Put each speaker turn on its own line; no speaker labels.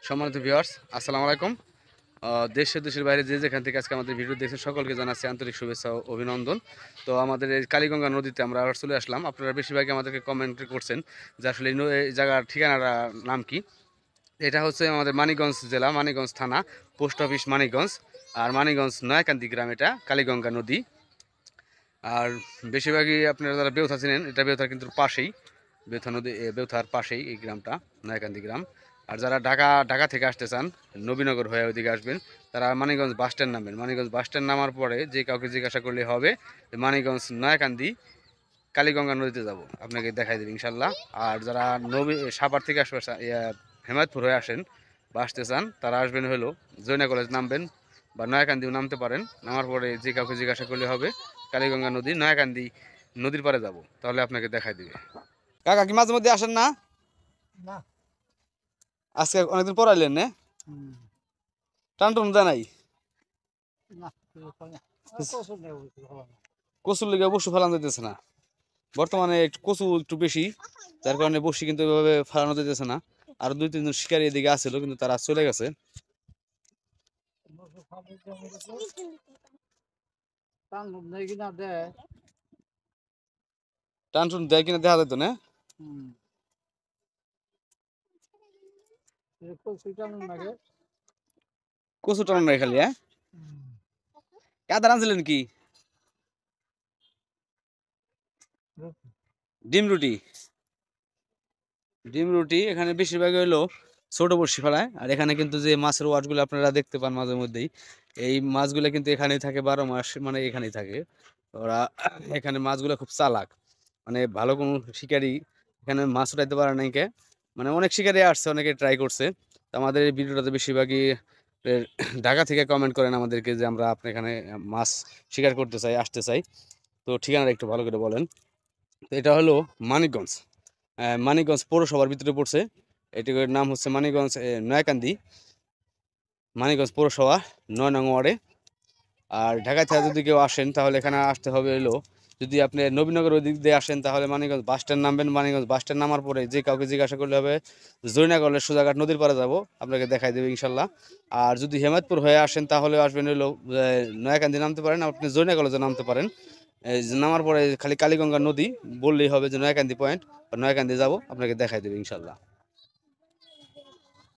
সম্মানিত ভিউয়ার্স, আসসালামু আলাইকুম। দেশে দেশের বাইরে যে যেখান থেকে আজকে আমাদের ভিডিও দেখছেন সকলকে জানাচ্ছি আন্তরিক শুভেচ্ছা ও অভিনন্দন। তো আমাদের এই কালীগঙ্গা নদীতে আমরা আবার চলে আসলাম। আপনারা বেশিরভাগই আমাদেরকে কমেন্ট করছেন যে আসলে এই জায়গার ঠিকানাটা নাম কি। এটা হচ্ছে আমাদের মানিকগঞ্জ জেলা, মানিকগঞ্জ থানা, পোস্ট অফিস মানিকগঞ্জ। আর মানিকগঞ্জ নয়াকান্দি গ্রাম, এটা কালীগঙ্গা নদী। আর বেশিরভাগই আপনারা যারা বেউথা চিনেন, এটা বেউথার কিন্তু পাশেই, বেউথা নদী, বেউথার পাশেই এই গ্রামটা, নয়াকান্দি গ্রাম। আর যারা ঢাকা থেকে আসতে চান, নবীনগর হয়ে ওইদিকে আসবেন, তারা মানিকগঞ্জ বাস স্ট্যান্ড নামবেন। মানিকগঞ্জ বাস স্ট্যান্ড নামার পরে যে কাউকে জিজ্ঞাসা করলে হবে যে মানিকগঞ্জ নয়াকান্দি কালীগঙ্গা নদীতে যাব, আপনাকে দেখাই দেবে ইনশাল্লাহ। আর যারা সাভার থেকে আসবে, হেমায়তপুর হয়ে আসেন বা আসতে চান, তারা আসবেন হলো জৈনা কলেজ নামবেন, বা নয়াকান্দিও নামতে পারেন। নামার পরে যে কাউকে জিজ্ঞাসা করলে হবে কালীগঙ্গা নদী, নয়াকান্দি নদীর পাড়ে যাব, তাহলে আপনাকে দেখাই দিবে। কাকা কি মাঝে মধ্যে আসেন না?
না,
আজকে অনেকদিন পর আইলেন না? টান টান দেয় নাই?
না,
কচুর লেগে বসু ফেলানো যেতেছে না বর্তমানে, একটু কচু একটু বেশি, যার কারণে বসি কিন্তু এভাবে ফেলানো যেতেছে না। আর 2-3 জন শিকারী এদিকে আসছিল, কিন্তু তারা চলে গেছে। টান টুন দেয় কিনা দেখা যেত না। কচু টান নাই খালি, হ্যাঁ। কাদা আনছিলেন কি? ডিম রুটি। ডিম রুটি এখানে বেশিরভাগ হলো ছোট বড়শি ফেলায়। আর এখানে কিন্তু যে মাছের ওয়াটগুলো আপনারা দেখতে পান মাঝে মধ্যেই, এই মাছগুলো কিন্তু এখানেই থাকে 12 মাস, মানে এখানেই থাকে ওরা। এখানে মাছগুলো খুব চালাক, মানে ভালো কোনো শিকারি এখানে মাছ উঠাইতে পারে নাই কে। মানে অনেক শিকারি আসছে, অনেকে ট্রাই করছে। তো আমাদের এই ভিডিওটাতে বেশিরভাগই ঢাকা থেকে কমেন্ট করেন আমাদেরকে যে আমরা আপনি এখানে মাছ শিকার করতে চাই, আসতে চাই। তো ঠিকানাটা একটু ভালো করে বলেন। তো এটা হলো মানিকগঞ্জ, মানিকগঞ্জ পৌরসভার ভিতরে পড়ছে। এটির নাম হচ্ছে মানিকগঞ্জ নয়াকান্দি, মানিকগঞ্জ পৌরসভা 9 নং ওয়ার্ডে। আর ঢাকা থেকে যদি কেউ আসেন তাহলে এখানে আসতে হবে হলো, যদি আপনি নবীনগর ওই দিক দিয়ে আসেন তাহলে মানিকগঞ্জ বাস স্ট্যান্ড নামবেন। মানিকগঞ্জ বাস স্ট্যান্ড নামার পরে যে কাউকে জিজ্ঞাসা করলে হবে জৈনা কলেজ সোজাঘাট নদীর পাড়ে যাব, আপনাকে দেখাই দেবে ইনশাল্লাহ। আর যদি হেমায়তপুর হয়ে আসেন তাহলে আসবেন হলো নয়াকান্দি নামতে পারেন, আপনি জৈনা কলেজে নামতে পারেন। এই যে নামার পরে খালি কালীগঙ্গা নদী বললেই হবে যে নয়াকান্দি পয়েন্ট বা নয়াকান্দি যাব, আপনাকে দেখাই দেবে ইনশাল্লাহ।